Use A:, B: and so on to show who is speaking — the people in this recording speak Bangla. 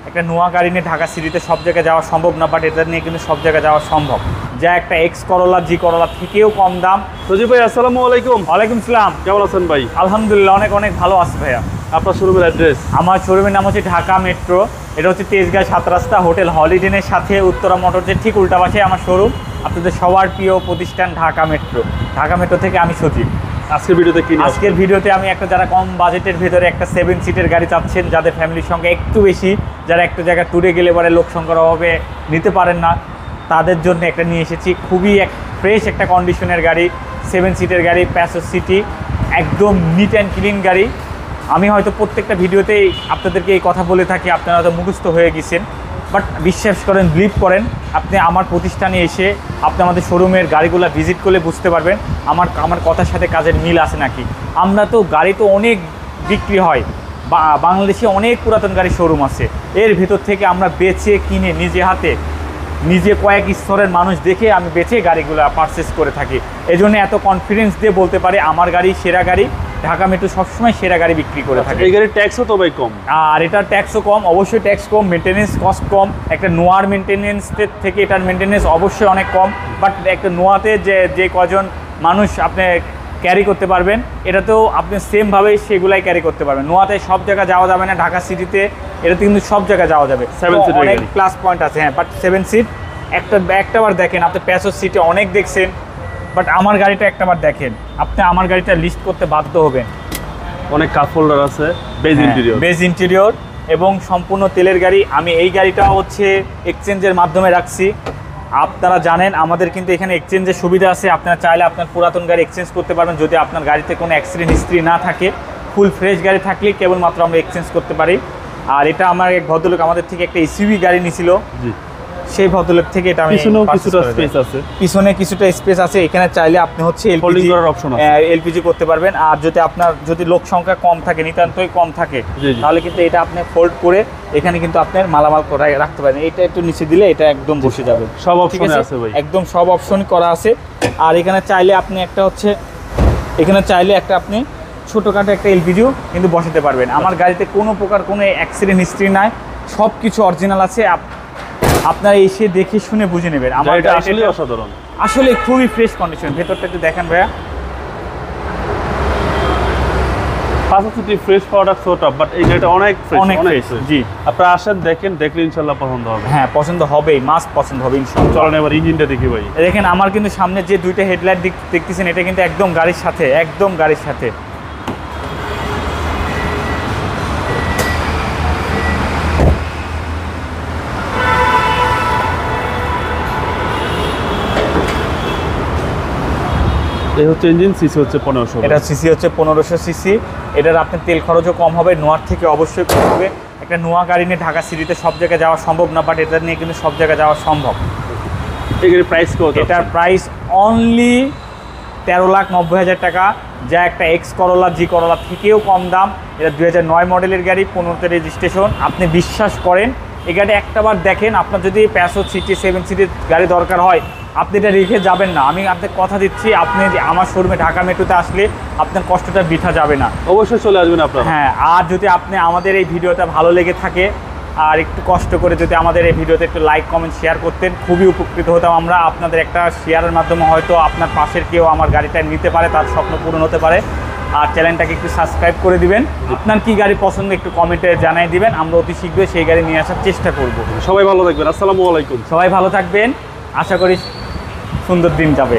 A: একটা নোয়া গাড়ি নিয়ে ঢাকা সিটিতে সব জায়গায় যাওয়া সম্ভব না, বাট এটা নিয়ে কিন্তু সব জায়গায় যাওয়া সম্ভব। যা একটা এক্স করোলা, জি করোলা থেকেও কম দাম।
B: সজীব ভাই আসসালামু আলাইকুম।
A: ওয়ালাইকুম সালাম।
B: কেমন আছেন ভাই?
A: আলহামদুলিল্লাহ, অনেক অনেক ভালো আছে ভাইয়া।
B: আপনার শোরুমের অ্যাড্রেস?
A: আমার শোরুমের নাম হচ্ছে ঢাকা মেট্রো। এটা হচ্ছে তেজগাঁ 7 রাস্তা হোটেল হলিডেনের সাথে উত্তরা মোটরসের ঠিক উল্টা পাশে আমার শোরুম। আপনাদের সবার প্রিয় প্রতিষ্ঠান ঢাকা মেট্রো। ঢাকা মেট্রো থেকে আমি সজীব। আজকের ভিডিওতে আমি একটা, যারা কম বাজেটের ভেতরে একটা 7 সিটের গাড়ি চাচ্ছেন, যাদের ফ্যামিলির সঙ্গে একটু বেশি, যারা একটা জায়গায় ট্যুরে গেলে পরে লোক সংখ্যার অভাবে নিতে পারেন না, তাদের জন্য একটা নিয়ে এসেছি। খুবই ফ্রেশ একটা কন্ডিশনের গাড়ি, 7 সিটের গাড়ি, প্যাসেজ সিটি, একদম নিট অ্যান্ড ক্লিন গাড়ি। আমি হয়তো প্রত্যেকটা ভিডিওতেই আপনাদেরকে এই কথা বলে থাকি, আপনারা হয়তো মুখস্থ হয়ে গেছেন, বাট বিশ্বাস করেন, বিলিভ করেন, আপনি আমার প্রতিষ্ঠানে এসে আপনি আমাদের শোরুমের গাড়িগুলো ভিজিট করলে বুঝতে পারবেন আমার কথার সাথে কাজের মিল আছে নাকি। আমরা তো গাড়ি তো অনেক বিক্রি হয়, বাংলাদেশে অনেক পুরাতন গাড়ি শোরুম আছে, এর ভেতর থেকে আমরা বেচে কিনে নিজে হাতে, নিজে কয়েক স্তরের মানুষ দেখে আমি বেচে গাড়িগুলো পারচেস করে থাকি। এই জন্য এত কনফিডেন্স দিয়ে বলতে পারি আমার গাড়ি সেরা গাড়ি। ঢাকা মেট্রো সবসময় সেরা গাড়ি বিক্রি করে থাকে।
B: এই গাড়ির ট্যাক্সও তো ভাই কম,
A: আর এটার ট্যাক্সও কম, অবশ্যই ট্যাক্স কম, মেনটেনেন্স কস্ট কম। একটা নোয়ার মেনটেনেন্সের থেকে এটার মেনটেনেন্স অবশ্যই অনেক কম, বাট একটা নোয়াতে যে কজন মানুষ আপনি ক্যারি করতে পারবেন, এটাতেও আপনি সেমভাবেই সেগুলাই ক্যারি করতে পারবেন। নোয়াতে সব জায়গায় যাওয়া যাবে না, ঢাকা সিটিতে এটাতে কিন্তু সব জায়গায় যাওয়া যাবে।
B: 7 সিটের
A: অনেক
B: গাড়ি
A: প্লাস পয়েন্ট আছে, হ্যাঁ, বাট 7 সিট একটাবার দেখেন। আপনি প্যাসেজ সিটে অনেক দেখছেন, বাট আমার গাড়িটা একটাবার দেখেন, আপনি আমার গাড়িটা লিস্ট করতে বাধ্য হবেন।
B: অনেক কাপ হোল্ডার আছে, বেজ
A: ইন্টেরিয়র এবং সম্পূর্ণ তেলের গাড়ি। আমি এই গাড়িটা হচ্ছে এক্সচেঞ্জের মাধ্যমে রাখছি। আপনারা জানেন আমাদের কিন্তু এখানে এক্সচেঞ্জের সুবিধা আছে। আপনারা চাইলে আপনার পুরাতন গাড়ি এক্সচেঞ্জ করতে পারবেন, যদি আপনার গাড়িতে কোনো অ্যাক্সিডেন্ট হিস্ট্রি না থাকে। ফুল ফ্রেশ গাড়ি থাকলে কেবলমাত্র আমরা এক্সচেঞ্জ করতে পারি। আর এটা আমার এক ভদ্রলোক আমাদের থেকে একটা এসইউভি গাড়ি নিয়েছিল, সেই ভদ্রলোক থেকে এটা আমি
B: কিছুটা স্পেস আছে,
A: পিছনে কিছুটা স্পেস আছে। এখানে চাইলে আপনি হচ্ছে এলপিজি করতে পারবেন। আর যদি লোক সংখ্যা কম থাকে, নিতান্তই কম থাকে, তাহলে কিন্তু এটা আপনি ফোল্ড করে এখানে কিন্তু আপনার মালামাল করে রাখতে পারেন। এটা একটু নিচে দিলে এটা একদম বসে যাবে।
B: সব অপশন আছে ভাই,
A: একদম সব অপশনই করা আছে। আর এখানে চাইলে আপনি একটা আপনি ছোটোখাটো একটা এলপিজিও কিন্তু বসাতে পারবেন। আমার গাড়িতে কোনো প্রকার কোনো অ্যাক্সিডেন্ট হিস্ট্রি নাই, সব কিছু অরিজিনাল আছে। আপনারা এসে দেখে শুনে বুঝে নেবেন। আমার
B: এটা আসলে অসাধারণ,
A: আসলে খুবই ফ্রেশ কন্ডিশন। ভেতরটা একটু দেখেন ভাইয়া,
B: পাশাপাশি ফ্রেশ প্রোডাক্ট সোটা, বাট এই গাড়িটা অনেক ফ্রেশ।
A: জি,
B: আপনারা আসেন, দেখলে ইনশাআল্লাহ পছন্দ হবে।
A: হ্যাঁ, পছন্দ হবেই, মাস্ট পছন্দ হবে ইনশাআল্লাহ।
B: চলেন এবার ইঞ্জিনটা দেখি ভাই।
A: দেখেন আমার কিন্তু সামনে যে দুইটা হেডলাইট দেখতেছেন, এটা কিন্তু একদম গাড়ির সাথে।
B: এই হচ্ছে ইঞ্জিন, সিসি হচ্ছে 1500।
A: এটা সিসি হচ্ছে 1500 সিসি। এটার আপনার তেল খরচও কম হবে, নোয়ার থেকে অবশ্যই কম হবে। একটা নোয়া গাড়ি নিয়ে ঢাকা সিটিতে সব জায়গায় যাওয়া সম্ভব না, বাট এটা নিয়ে কিন্তু সব জায়গায় যাওয়া সম্ভব।
B: এটার প্রাইস কত?
A: এটার প্রাইস অনলি 13,90,000 টাকা, যা একটা এক্স করোলা, জি করোলা থেকেও কম দাম। এটা 2009 মডেলের গাড়ি, 15তে রেজিস্ট্রেশন। আপনি বিশ্বাস করেন, এই গাড়ি একটাবার দেখেন, আপনার যদি প্যাসেজ সিটি 7 সিটের গাড়ি দরকার হয়, আপনি এটা রেখে যাবেন না। আমি আপনাকে কথা দিচ্ছি, আপনি আমার শোরুমে ঢাকা মেট্রোতে আসলে আপনার কষ্টটা বৃথা যাবে না।
B: অবশ্যই চলে আসবেন আপনারা।
A: হ্যাঁ, আর যদি আপনি আমাদের এই ভিডিওটা ভালো লেগে থাকে, আর একটু কষ্ট করে যদি আমাদের এই ভিডিওতে একটু লাইক, কমেন্ট, শেয়ার করতেন, খুবই উপকৃত হতাম আমরা। আপনাদের একটা শেয়ারের মাধ্যমে হয়তো আপনার পাশের কেউ আমার গাড়িটা নিতে পারে, তার স্বপ্ন পূরণ হতে পারে। আর চ্যানেলটাকে একটু সাবস্ক্রাইব করে দিবেন। আপনার কি গাড়ি পছন্দ একটু কমেন্টে জানিয়ে দিবেন, আমরা অতি শীঘ্রই সেই গাড়ি নিয়ে আসার চেষ্টা করব।
B: সবাই ভালো থাকবেন, আসসালামু আলাইকুম।
A: সবাই ভালো থাকবেন, আশা করি সুন্দর দিন যাবে।